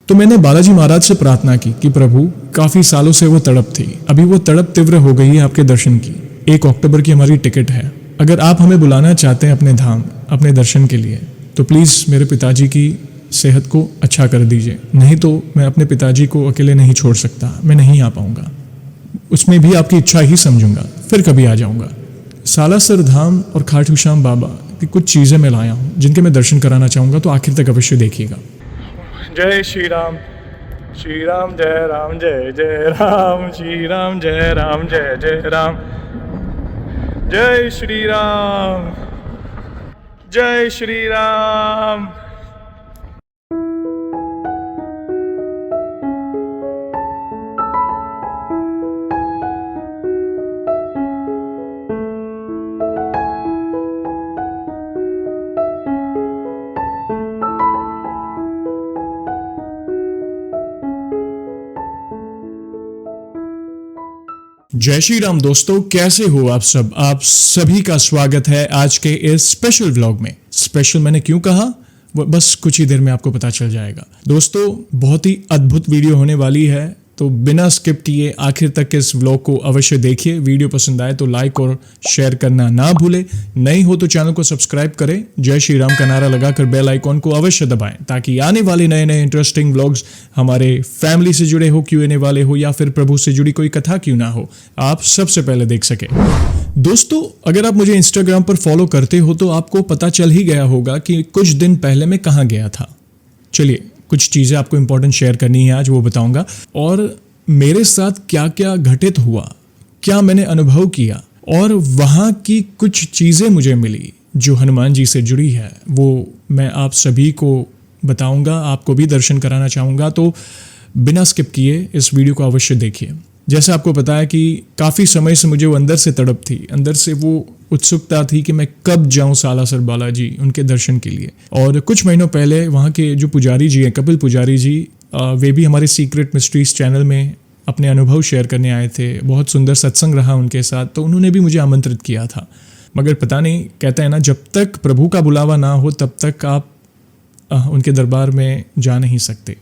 तो मैंने बालाजी महाराज से प्रार्थना की कि प्रभु, काफ़ी सालों से वो तड़प थी, अभी वो तड़प तीव्र हो गई है आपके दर्शन की। 1 अक्टूबर की हमारी टिकट है। अगर आप हमें बुलाना चाहते हैं अपने धाम, अपने दर्शन के लिए, तो प्लीज़ मेरे पिताजी की सेहत को अच्छा कर दीजिए। नहीं तो मैं अपने पिताजी को अकेले नहीं छोड़ सकता, मैं नहीं आ पाऊँगा। उसमें भी आपकी इच्छा ही समझूंगा, फिर कभी आ जाऊँगा। सालासर धाम और खाटू श्याम बाबा की कुछ चीज़ें मैं लाया हूँ जिनके मैं दर्शन कराना चाहूँगा, तो आखिर तक अवश्य देखिएगा। जय श्री राम जय राम जय राम, श्री राम जय राम जय राम, जय श्री राम जय श्री राम। जय श्री राम दोस्तों, कैसे हो आप सब? आप सभी का स्वागत है आज के इस स्पेशल व्लॉग में। स्पेशल मैंने क्यों कहा, वो बस कुछ ही देर में आपको पता चल जाएगा। दोस्तों, बहुत ही अद्भुत वीडियो होने वाली है, तो बिना स्किप किए आखिर तक इस व्लॉग को अवश्य देखिए। वीडियो पसंद आए तो लाइक और शेयर करना ना भूले। नहीं हो तो चैनल को सब्सक्राइब करें, जय श्री राम का नारा लगाकर बेल आइकॉन को अवश्य दबाएं, ताकि आने वाले नए नए इंटरेस्टिंग व्लॉग्स हमारे फैमिली से जुड़े हो, Q&A वाले हो, या फिर प्रभु से जुड़ी कोई कथा क्यों ना हो, आप सबसे पहले देख सके। दोस्तों, अगर आप मुझे इंस्टाग्राम पर फॉलो करते हो तो आपको पता चल ही गया होगा कि कुछ दिन पहले मैं कहाँ गया था। चलिए, कुछ चीज़ें आपको इंपॉर्टेंट शेयर करनी है आज, वो बताऊंगा। और मेरे साथ क्या क्या घटित हुआ, क्या मैंने अनुभव किया, और वहाँ की कुछ चीज़ें मुझे मिली जो हनुमान जी से जुड़ी है, वो मैं आप सभी को बताऊंगा, आपको भी दर्शन कराना चाहूँगा। तो बिना स्किप किए इस वीडियो को अवश्य देखिए। जैसे आपको पता है कि काफ़ी समय से मुझे वो अंदर से तड़प थी, अंदर से वो उत्सुकता थी कि मैं कब जाऊं सालासर बालाजी उनके दर्शन के लिए। और कुछ महीनों पहले वहाँ के जो पुजारी जी हैं, कपिल पुजारी जी, वे भी हमारे सीक्रेट मिस्ट्रीज चैनल में अपने अनुभव शेयर करने आए थे। बहुत सुंदर सत्संग रहा उनके साथ, तो उन्होंने भी मुझे आमंत्रित किया था। मगर पता नहीं, कहते हैं ना, जब तक प्रभु का बुलावा ना हो तब तक आप उनके दरबार में जा नहीं सकते।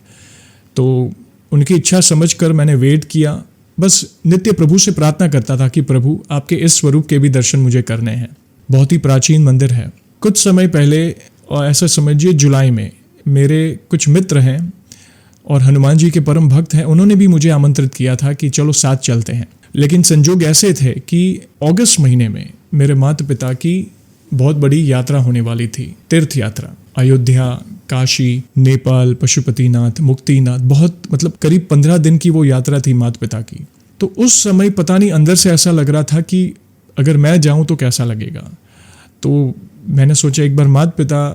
तो उनकी इच्छा समझकर मैंने वेट किया। बस नित्य प्रभु से प्रार्थना करता था कि प्रभु, आपके इस स्वरूप के भी दर्शन मुझे करने हैं। बहुत ही प्राचीन मंदिर है। कुछ समय पहले, और ऐसा समझिए जुलाई में, मेरे कुछ मित्र हैं और हनुमान जी के परम भक्त हैं, उन्होंने भी मुझे आमंत्रित किया था कि चलो साथ चलते हैं। लेकिन संजोग ऐसे थे कि अगस्त महीने में मेरे माता पिता की बहुत बड़ी यात्रा होने वाली थी, तीर्थ यात्रा। अयोध्या, काशी, नेपाल, पशुपतिनाथ, मुक्तिनाथ, बहुत मतलब करीब 15 दिन की वो यात्रा थी माता पिता की। तो उस समय पता नहीं, अंदर से ऐसा लग रहा था कि अगर मैं जाऊं तो कैसा लगेगा। तो मैंने सोचा एक बार माता पिता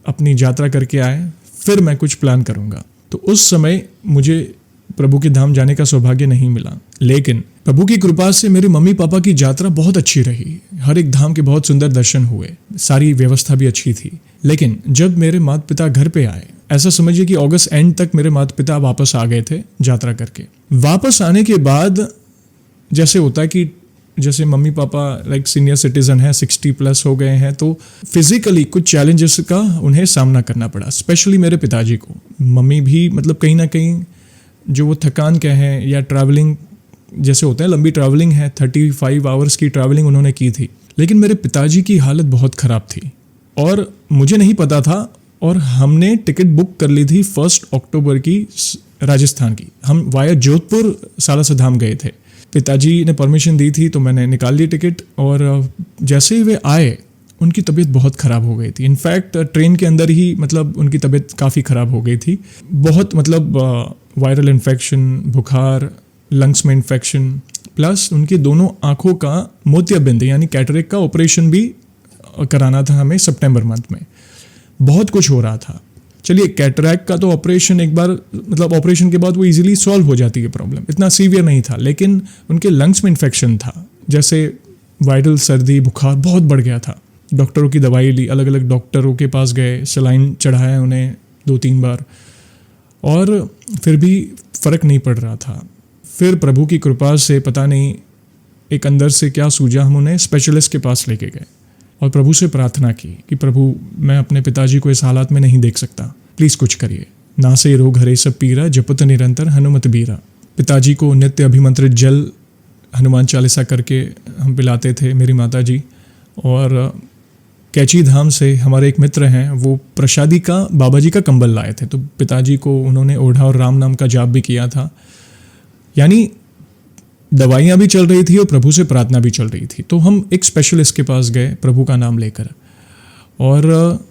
अपनी यात्रा करके आए, फिर मैं कुछ प्लान करूंगा। तो उस समय मुझे प्रभु के धाम जाने का सौभाग्य नहीं मिला, लेकिन प्रभु की कृपा से मेरे मम्मी पापा की यात्रा बहुत अच्छी रही। हर एक धाम के बहुत सुंदर दर्शन हुए, सारी व्यवस्था भी अच्छी थी। लेकिन जब मेरे माता पिता घर पे आए, ऐसा समझिए कि अगस्त एंड तक मेरे माता पिता वापस आ गए थे यात्रा करके। वापस आने के बाद जैसे होता है कि जैसे mummy papa like senior citizen है, 60+ हो गए हैं, तो फिजिकली कुछ चैलेंजेस का उन्हें सामना करना पड़ा, स्पेशली मेरे पिताजी को। मम्मी भी मतलब कहीं ना कहीं जो वो थकान कहें या ट्रैवलिंग जैसे होता है, लंबी ट्रैवलिंग है, 35 आवर्स की ट्रैवलिंग उन्होंने की थी। लेकिन मेरे पिताजी की हालत बहुत ख़राब थी और मुझे नहीं पता था, और हमने टिकट बुक कर ली थी 1 अक्टूबर की राजस्थान की। हम वाया जोधपुर सालासर धाम गए थे। पिताजी ने परमिशन दी थी तो मैंने निकाल ली टिकट, और जैसे ही वे आए उनकी तबीयत बहुत ख़राब हो गई थी। इनफैक्ट ट्रेन के अंदर ही मतलब उनकी तबीयत काफ़ी ख़राब हो गई थी। बहुत मतलब वायरल इन्फेक्शन, बुखार, लंग्स में इन्फेक्शन, प्लस उनकी दोनों आँखों का मोतियाबिंद यानी कैटरेक्ट का ऑपरेशन भी कराना था हमें सितंबर मंथ में। बहुत कुछ हो रहा था। चलिए, कैटरेक्ट का तो ऑपरेशन एक बार मतलब ऑपरेशन के बाद वो इजीली सॉल्व हो जाती है प्रॉब्लम, इतना सीवियर नहीं था। लेकिन उनके लंग्स में इन्फेक्शन था, जैसे वायरल सर्दी, बुखार बहुत बढ़ गया था। डॉक्टरों की दवाई ली, अलग अलग डॉक्टरों के पास गए, सलाइन चढ़ाया उन्हें 2-3 बार, और फिर भी फ़र्क नहीं पड़ रहा था। फिर प्रभु की कृपा से पता नहीं एक अंदर से क्या सूझा, हम उन्हें स्पेशलिस्ट के पास लेके गए और प्रभु से प्रार्थना की कि प्रभु, मैं अपने पिताजी को इस हालात में नहीं देख सकता, प्लीज़ कुछ करिए। नासे रोग हरे सब पीरा, जपत निरंतर हनुमत बीरा। पिताजी को नित्य अभिमंत्रित जल हनुमान चालीसा करके हम पिलाते थे, मेरी माता जी। और कैची धाम से हमारे एक मित्र हैं, वो प्रसादी का बाबा जी का कंबल लाए थे, तो पिताजी को उन्होंने ओढ़ा और राम नाम का जाप भी किया था। यानी दवाइयाँ भी चल रही थी और प्रभु से प्रार्थना भी चल रही थी। तो हम एक स्पेशलिस्ट के पास गए प्रभु का नाम लेकर, और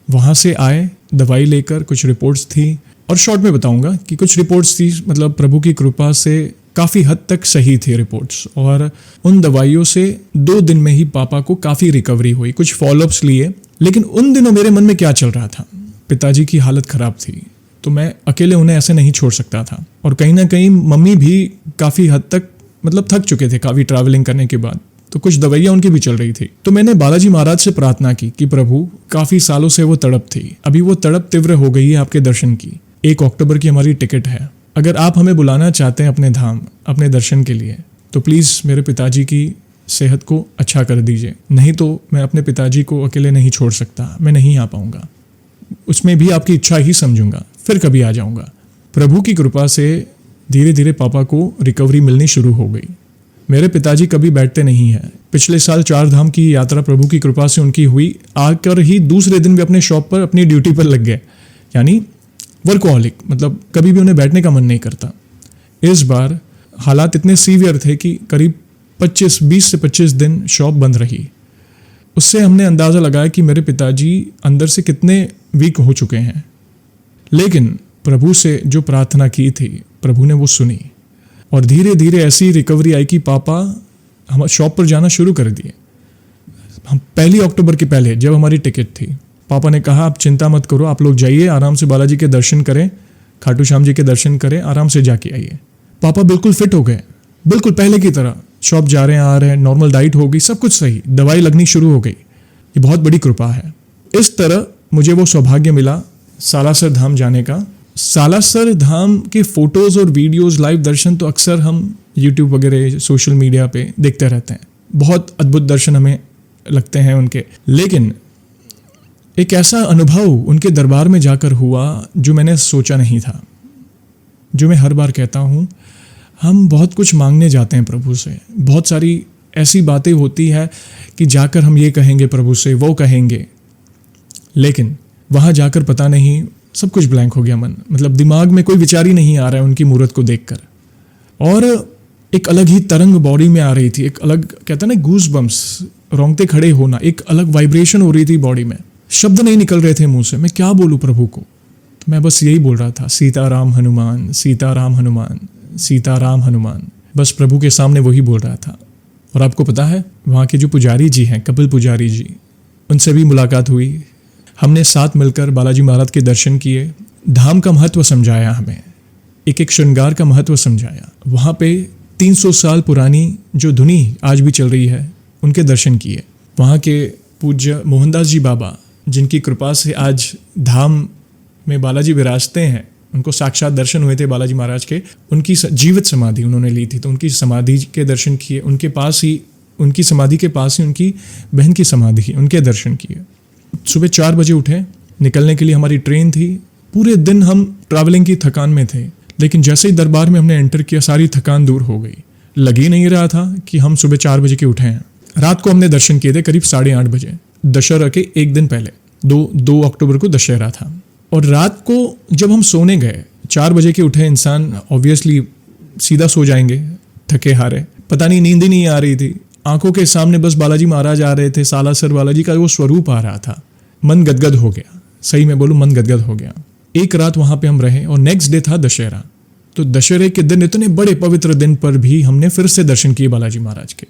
वहाँ से आए दवाई लेकर। कुछ रिपोर्ट्स थी, और शॉर्ट में बताऊंगा कि कुछ रिपोर्ट्स थी, मतलब प्रभु की कृपा से काफ़ी हद तक सही थी रिपोर्ट्स। और उन दवाइयों से 2 दिन में ही पापा को काफ़ी रिकवरी हुई। कुछ फॉलोअप्स लिए, लेकिन उन दिनों मेरे मन में क्या चल रहा था, पिताजी की हालत ख़राब थी, तो मैं अकेले उन्हें ऐसे नहीं छोड़ सकता था। और कहीं ना कहीं मम्मी भी काफ़ी हद तक मतलब थक चुके थे काफ़ी ट्रैवलिंग करने के बाद, तो कुछ दवाइयाँ उनकी भी चल रही थी। तो मैंने बालाजी महाराज से प्रार्थना की कि प्रभु, काफ़ी सालों से वो तड़प थी, अभी वो तड़प तीव्र हो गई है आपके दर्शन की। 1 अक्टूबर की हमारी टिकट है, अगर आप हमें बुलाना चाहते हैं अपने धाम, अपने दर्शन के लिए, तो प्लीज़ मेरे पिताजी की सेहत को अच्छा कर दीजिए, नहीं तो मैं अपने पिताजी को अकेले नहीं छोड़ सकता, मैं नहीं आ पाऊँगा। उसमें भी आपकी इच्छा ही समझूंगा, फिर कभी आ जाऊँगा। प्रभु की कृपा से धीरे धीरे पापा को रिकवरी मिलनी शुरू हो गई। मेरे पिताजी कभी बैठते नहीं हैं। पिछले साल 4 धाम की यात्रा प्रभु की कृपा से उनकी हुई, आकर ही दूसरे दिन भी अपने शॉप पर अपनी ड्यूटी पर लग गए, यानी वर्कोहॉलिक, मतलब कभी भी उन्हें बैठने का मन नहीं करता। इस बार हालात इतने सीवियर थे कि करीब 20 से 25 दिन शॉप बंद रही। उससे हमने अंदाज़ा लगाया कि मेरे पिताजी अंदर से कितने वीक हो चुके हैं। लेकिन प्रभु से जो प्रार्थना की थी, प्रभु ने वो सुनी, और धीरे धीरे ऐसी रिकवरी आई कि पापा हम शॉप पर जाना शुरू कर दिए। हम 1 अक्टूबर के पहले, जब हमारी टिकट थी, पापा ने कहा आप चिंता मत करो, आप लोग जाइए आराम से, बालाजी के दर्शन करें, खाटू श्याम जी के दर्शन करें, आराम से जाके आइए। पापा बिल्कुल फिट हो गए, बिल्कुल पहले की तरह, शॉप जा रहे हैं, आ रहे हैं, नॉर्मल डाइट हो गई, सब कुछ सही, दवाई लगनी शुरू हो गई। ये बहुत बड़ी कृपा है। इस तरह मुझे वो सौभाग्य मिला सालासर धाम जाने का। सालासर धाम के फोटोज़ और वीडियोज़, लाइव दर्शन तो अक्सर हम यूट्यूब वगैरह सोशल मीडिया पे देखते रहते हैं, बहुत अद्भुत दर्शन हमें लगते हैं उनके। लेकिन एक ऐसा अनुभव उनके दरबार में जाकर हुआ जो मैंने सोचा नहीं था। जो मैं हर बार कहता हूँ, हम बहुत कुछ मांगने जाते हैं प्रभु से, बहुत सारी ऐसी बातें होती है कि जाकर हम ये कहेंगे प्रभु से, वो कहेंगे, लेकिन वहाँ जाकर पता नहीं सब कुछ ब्लैंक हो गया मन, मतलब दिमाग में कोई विचार ही नहीं आ रहा है उनकी मूर्त को देखकर। और एक अलग ही तरंग बॉडी में आ रही थी, एक अलग, कहते हैं ना गूज बम्स, रोंगटे खड़े होना, एक अलग वाइब्रेशन हो रही थी बॉडी में। शब्द नहीं निकल रहे थे मुंह से, मैं क्या बोलूँ प्रभु को। तो मैं बस यही बोल रहा था, सीताराम हनुमान, सीताराम हनुमान, सीताराम हनुमान, बस प्रभु के सामने वही बोल रहा था। और आपको पता है, वहाँ के जो पुजारी जी हैं, कपिल पुजारी जी, उनसे भी मुलाकात हुई। हमने साथ मिलकर बालाजी महाराज के दर्शन किए, धाम का महत्व समझाया हमें, एक एक श्रृंगार का महत्व समझाया। वहाँ पे 300 साल पुरानी जो धुनी आज भी चल रही है, उनके दर्शन किए। वहाँ के पूज्य मोहनदास जी बाबा, जिनकी कृपा से आज धाम में बालाजी विराजते हैं, उनको साक्षात दर्शन हुए थे बालाजी महाराज के। उनकी जीवित समाधि उन्होंने ली थी, तो उनकी समाधि के दर्शन किए। उनके पास ही, उनकी समाधि के पास ही उनकी बहन की समाधि, उनके दर्शन किए। सुबह 4 बजे उठे, निकलने के लिए हमारी ट्रेन थी। पूरे दिन हम ट्रैवलिंग की थकान में थे, लेकिन जैसे ही दरबार में हमने एंटर किया, सारी थकान दूर हो गई। लग ही नहीं रहा था कि हम सुबह 4 बजे के उठे हैं। रात को हमने दर्शन किए थे करीब 8:30 बजे, दशहरा के एक दिन पहले, 2 अक्टूबर को दशहरा था। और रात को जब हम सोने गए, 4 बजे के उठे इंसान ऑब्वियसली सीधा सो जाएंगे, थके हारे, पता नहीं नींद ही नहीं आ रही थी। आंखों के सामने बस बालाजी महाराज आ रहे थे, सालासर बालाजी का वो स्वरूप आ रहा था। मन गदगद हो गया, सही में बोलूं, मन गदगद हो गया। एक रात वहां पे हम रहे और नेक्स्ट डे था दशहरा। तो दशहरे के दिन, इतने बड़े पवित्र दिन पर भी हमने फिर से दर्शन किए बालाजी महाराज के।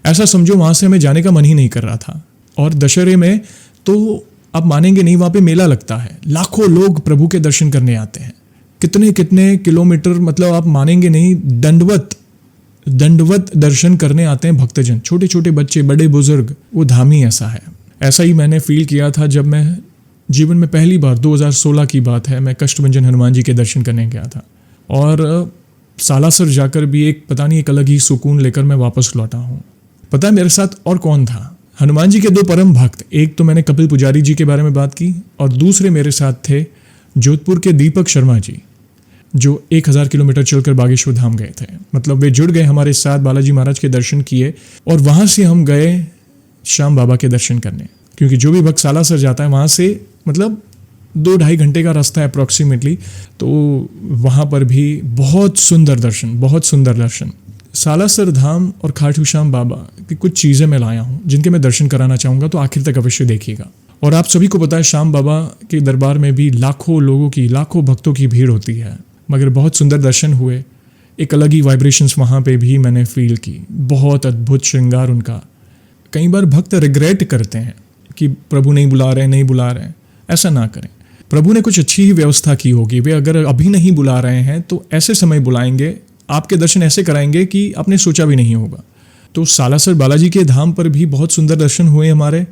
ऐसा समझो वहां से हमें जाने का मन ही नहीं कर रहा था। और दशहरे में तो आप मानेंगे नहीं, वहां पे मेला लगता है, लाखों लोग प्रभु के दर्शन करने आते हैं। कितने कितने किलोमीटर, मतलब आप मानेंगे नहीं, दंडवत दर्शन करने आते हैं भक्तजन, छोटे छोटे बच्चे, बड़े बुजुर्ग। वो धाम ही ऐसा है। ऐसा ही मैंने फील किया था जब मैं जीवन में पहली बार, 2016 की बात है, मैं कष्टभंजन हनुमान जी के दर्शन करने गया था। और सालासर जाकर भी एक पता नहीं, एक अलग ही सुकून लेकर मैं वापस लौटा हूँ। पता है मेरे साथ और कौन था? हनुमान जी के 2 परम भक्त। एक तो मैंने कपिल पुजारी जी के बारे में बात की, और दूसरे मेरे साथ थे जोधपुर के दीपक शर्मा जी, जो 1000 किलोमीटर चलकर बागेश्वर धाम गए थे। मतलब वे जुड़ गए हमारे साथ, बालाजी महाराज के दर्शन किए और वहाँ से हम गए श्याम बाबा के दर्शन करने, क्योंकि जो भी भक्त सालासर जाता है वहाँ से मतलब 2-2.5 घंटे का रास्ता है अप्रॉक्सीमेटली। तो वहाँ पर भी बहुत सुंदर दर्शन, बहुत सुंदर दर्शन। सालासर धाम और खाटू श्याम बाबा की कुछ चीज़ें मैं लाया हूँ जिनके मैं दर्शन कराना चाहूँगा, तो आखिर तक अवश्य देखिएगा। और आप सभी को पता है श्याम बाबा के दरबार में भी लाखों लोगों की, लाखों भक्तों की भीड़ होती है, मगर बहुत सुंदर दर्शन हुए। एक अलग ही वाइब्रेशंस वहाँ पे भी मैंने फील की, बहुत अद्भुत श्रृंगार उनका। कई बार भक्त रिग्रेट करते हैं कि प्रभु नहीं बुला रहे, नहीं बुला रहे हैं। ऐसा ना करें, प्रभु ने कुछ अच्छी ही व्यवस्था की होगी। वे अगर अभी नहीं बुला रहे हैं तो ऐसे समय बुलाएंगे, आपके दर्शन ऐसे कराएंगे कि आपने सोचा भी नहीं होगा। तो सालासर बालाजी के धाम पर भी बहुत सुंदर दर्शन हुए हमारे,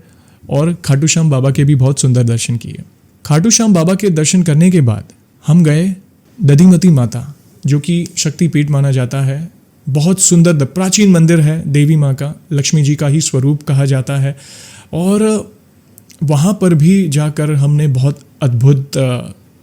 और खाटू श्याम बाबा के भी बहुत सुंदर दर्शन किए। खाटू श्याम बाबा के दर्शन करने के बाद हम गए दधिमती माता, जो कि शक्तिपीठ माना जाता है। बहुत सुंदर प्राचीन मंदिर है देवी माँ का, लक्ष्मी जी का ही स्वरूप कहा जाता है। और वहाँ पर भी जाकर हमने बहुत अद्भुत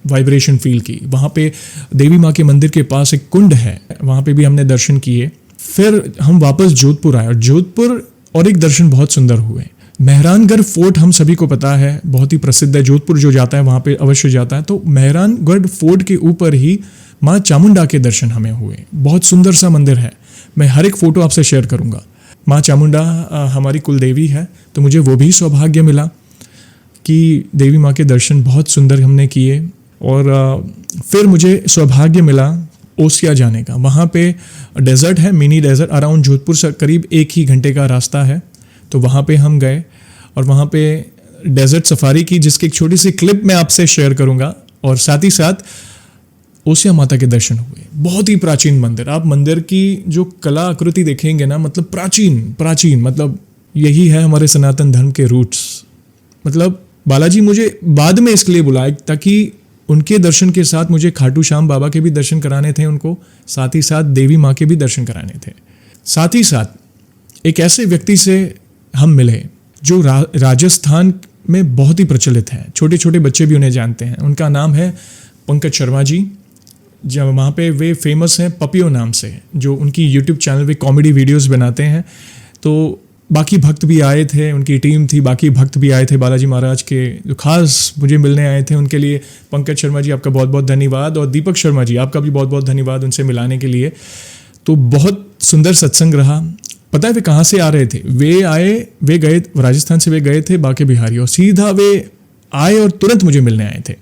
वाइब्रेशन फील की। वहाँ पे देवी माँ के मंदिर के पास एक कुंड है, वहाँ पे भी हमने दर्शन किए। फिर हम वापस जोधपुर आए, और जोधपुर और एक दर्शन बहुत सुंदर हुए। मेहरानगढ़ फोर्ट हम सभी को पता है, बहुत ही प्रसिद्ध है। जोधपुर जो जाता है वहाँ पे अवश्य जाता है। तो मेहरानगढ़ फोर्ट के ऊपर ही माँ चामुंडा के दर्शन हमें हुए। बहुत सुंदर सा मंदिर है, मैं हर एक फ़ोटो आपसे शेयर करूँगा। माँ चामुंडा हमारी कुल देवी है, तो मुझे वो भी सौभाग्य मिला कि देवी माँ के दर्शन बहुत सुंदर हमने किए। और फिर मुझे सौभाग्य मिला ओसिया जाने का। वहाँ पे डेजर्ट है, मिनी डेजर्ट, अराउंड जोधपुर से करीब 1 ही घंटे का रास्ता है। तो वहाँ पे हम गए और वहाँ पे डेजर्ट सफारी की, जिसकी एक छोटी सी क्लिप मैं आपसे शेयर करूँगा। और साथ ही साथ ओसिया माता के दर्शन हुए। बहुत ही प्राचीन मंदिर, आप मंदिर की जो कला आकृति देखेंगे ना, मतलब प्राचीन प्राचीन, मतलब यही है हमारे सनातन धर्म के रूट्स। मतलब बालाजी मुझे बाद में इसके लिए बुलाए ताकि उनके दर्शन के साथ मुझे खाटू श्याम बाबा के भी दर्शन कराने थे उनको, साथ ही साथ देवी माँ के भी दर्शन कराने थे। साथ ही साथ एक ऐसे व्यक्ति से हम मिले जो राजस्थान में बहुत ही प्रचलित है, छोटे छोटे बच्चे भी उन्हें जानते हैं। उनका नाम है पंकज शर्मा जी। जब वहाँ पे वे फेमस हैं पपियो नाम से, जो उनकी यूट्यूब चैनल पे कॉमेडी वीडियोस बनाते हैं। तो बाकी भक्त भी आए थे, उनकी टीम थी, बाकी भक्त भी आए थे बालाजी महाराज के, जो खास मुझे मिलने आए थे। उनके लिए पंकज शर्मा जी आपका बहुत बहुत धन्यवाद, और दीपक शर्मा जी आपका भी बहुत बहुत धन्यवाद उनसे मिलाने के लिए। तो बहुत सुंदर सत्संग रहा। पता है वे कहाँ से आ रहे थे? वे गए राजस्थान से, वे गए थे बांके बिहारी, और सीधा वे आए और तुरंत मुझे मिलने आए थे।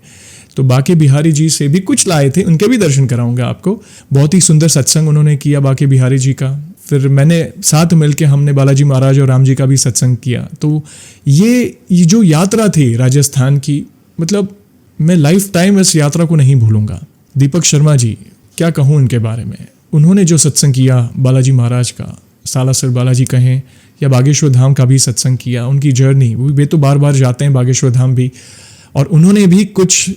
तो बांके बिहारी जी से भी कुछ लाए थे, उनके भी दर्शन कराऊंगा आपको। बहुत ही सुंदर सत्संग उन्होंने किया बांके बिहारी जी का। फिर मैंने साथ मिलके हमने बालाजी महाराज और राम जी का भी सत्संग किया। तो ये जो यात्रा थी राजस्थान की, मतलब मैं लाइफ टाइम इस यात्रा को नहीं भूलूंगा। दीपक शर्मा जी, क्या कहूँ उनके बारे में। उन्होंने जो सत्संग किया बालाजी महाराज का, सालासर बालाजी कहें या बागेश्वर धाम का भी सत्संग किया, उनकी जर्नी, वे तो बार बार जाते हैं बागेश्वर धाम भी, और उन्होंने भी कुछ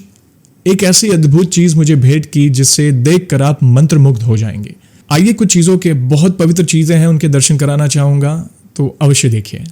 एक ऐसी अद्भुत चीज़ मुझे भेंट की जिससे देखकर आप मंत्रमुग्ध हो जाएंगे। आइए कुछ चीज़ों के, बहुत पवित्र चीज़ें हैं, उनके दर्शन कराना चाहूँगा, तो अवश्य देखिए।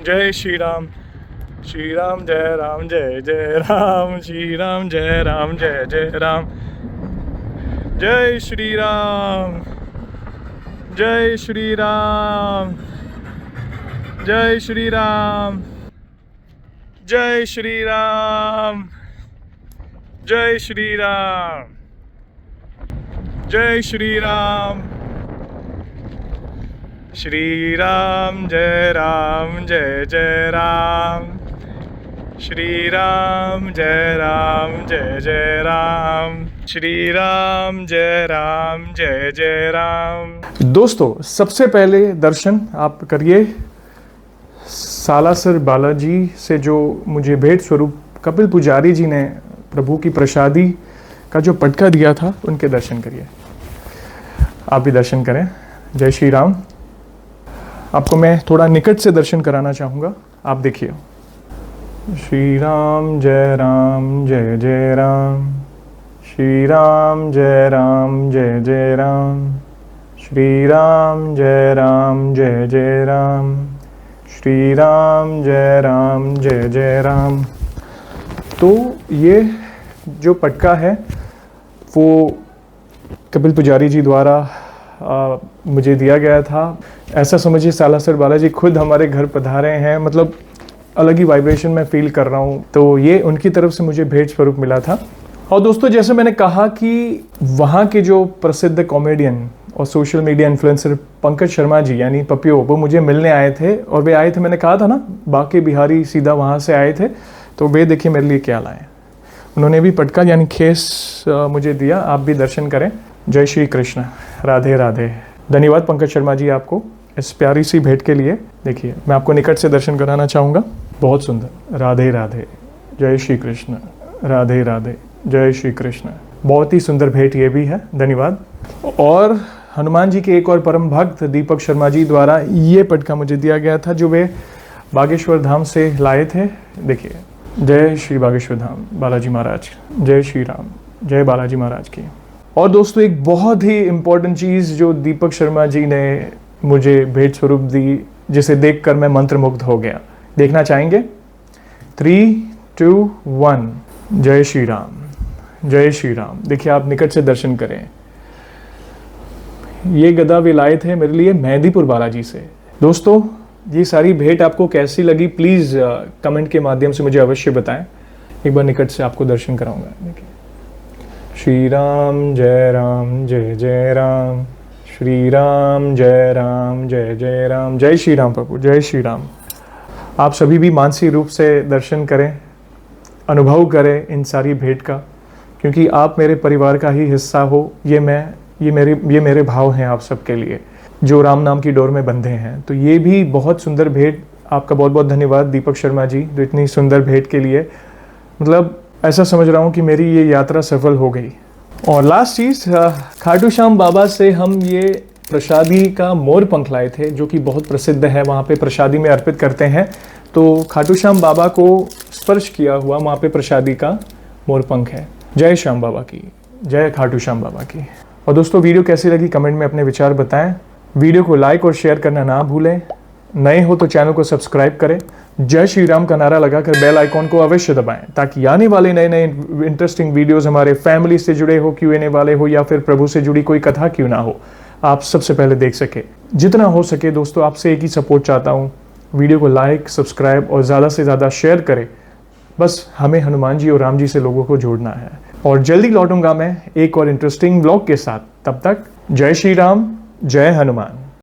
जय श्री राम, श्री राम जय राम, जय जय राम, श्री राम जय राम, जय जय राम, जय श्री राम, जय श्री राम, जय श्री राम, जय श्री राम, जय श्री राम, जय श्री राम, श्री राम जय राम, जय जय राम, श्री राम जय राम, जय जय राम, श्री राम जय राम, जय जय राम। दोस्तों, सबसे पहले दर्शन आप करिए सालासर बालाजी से जो मुझे भेंट स्वरूप कपिल पुजारी जी ने प्रभु की प्रसादी का जो पटका दिया था, उनके दर्शन करिए। आप भी दर्शन करें। जय श्री राम। आपको मैं थोड़ा निकट से दर्शन कराना चाहूँगा, आप देखिए। श्री राम जय राम, जय जय राम, श्री राम जय राम, जय जय राम, श्री राम जय राम, जय जय राम, श्री राम जय राम, जय जय राम। तो ये जो पटका है वो कपिल पुजारी जी द्वारा मुझे दिया गया था। ऐसा समझिए सालासर बालाजी खुद हमारे घर पधारे हैं, मतलब अलग ही वाइब्रेशन में फील कर रहा हूँ। तो ये उनकी तरफ से मुझे भेंट स्वरूप मिला था। और दोस्तों, जैसे मैंने कहा कि वहाँ के जो प्रसिद्ध कॉमेडियन और social media influencer Pankaj Sharma ji यानी पपियो, वो मुझे मिलने आए थे। और वे आए थे, मैंने कहा था ना, बाके बिहारी सीधा वहाँ से आए थे। तो वे देखिए मेरे लिए क्या लाए। उन्होंने भी पटका यानी खेस मुझे दिया। आप भी दर्शन करें। जय श्री कृष्ण, राधे राधे। धन्यवाद पंकज शर्मा जी आपको इस प्यारी सी भेंट के लिए। देखिए, मैं आपको निकट से दर्शन कराना चाहूँगा। बहुत सुंदर। राधे राधे, जय श्री कृष्ण, राधे राधे, जय श्री कृष्ण। बहुत ही सुंदर भेंट ये भी है। धन्यवाद। और हनुमान जी के एक और परम भक्त दीपक शर्मा जी द्वारा ये पटका मुझे दिया गया था, जो वे बागेश्वर धाम से लाए थे। देखिए, जय श्री बागेश्वर धाम बालाजी महाराज, जय श्री राम, जय बालाजी महाराज की। और दोस्तों, एक बहुत ही इम्पोर्टेंट चीज़ जो दीपक शर्मा जी ने मुझे भेंट स्वरूप दी, जिसे देखकर मैं मंत्रमुग्ध हो गया। देखना चाहेंगे? 3, 2, 1। जय श्री राम, जय श्री राम। देखिए, आप निकट से दर्शन करें। ये गदा वे लाए थे मेरे लिए मेहंदीपुर बालाजी से। दोस्तों, ये सारी भेंट आपको कैसी लगी, प्लीज़ कमेंट के माध्यम से मुझे अवश्य बताएं। एक बार निकट से आपको दर्शन कराऊंगा। देखिए, श्री राम जय राम, जय जय राम, श्री राम जय राम, जय जय राम। जय श्री राम प्रभु, जय श्री राम। आप सभी भी मानसिक रूप से दर्शन करें, अनुभव करें इन सारी भेंट का, क्योंकि आप मेरे परिवार का ही हिस्सा हो। ये मेरे भाव हैं आप सबके लिए, जो राम नाम की डोर में बंधे हैं। तो ये भी बहुत सुंदर भेंट। आपका बहुत बहुत धन्यवाद दीपक शर्मा जी, जो इतनी सुंदर भेंट के लिए। मतलब ऐसा समझ रहा हूँ कि मेरी ये यात्रा सफल हो गई। और लास्ट चीज़, खाटू श्याम बाबा से हम ये प्रसादी का मोर पंख लाए थे, जो कि बहुत प्रसिद्ध है, वहाँ पे प्रसादी में अर्पित करते हैं। तो खाटू श्याम बाबा को स्पर्श किया हुआ वहाँ पे प्रसादी का मोर पंख है। जय श्याम बाबा की, जय खाटू श्याम बाबा की। और दोस्तों, वीडियो कैसी लगी कमेंट में अपने विचार बताएं। वीडियो को लाइक और शेयर करना ना भूलें। नए हो तो चैनल को सब्सक्राइब करें। जय श्री राम का नारा लगाकर बेल आइकॉन को अवश्य दबाएं, ताकि आने वाले नए नए इंटरेस्टिंग वीडियोस हमारे फैमिली से जुड़े हो, Q&A वाले हो, या फिर प्रभु से जुड़ी कोई कथा क्यों ना हो, आप सबसे पहले देख सके। जितना हो सके दोस्तों, आपसे एक ही सपोर्ट चाहता हूँ, वीडियो को लाइक, सब्सक्राइब और ज़्यादा से ज़्यादा शेयर करें। बस हमें हनुमान जी और राम जी से लोगों को जोड़ना है। और जल्दी लौटूंगा मैं एक और इंटरेस्टिंग व्लॉग के साथ। तब तक जय श्री राम, जय हनुमान।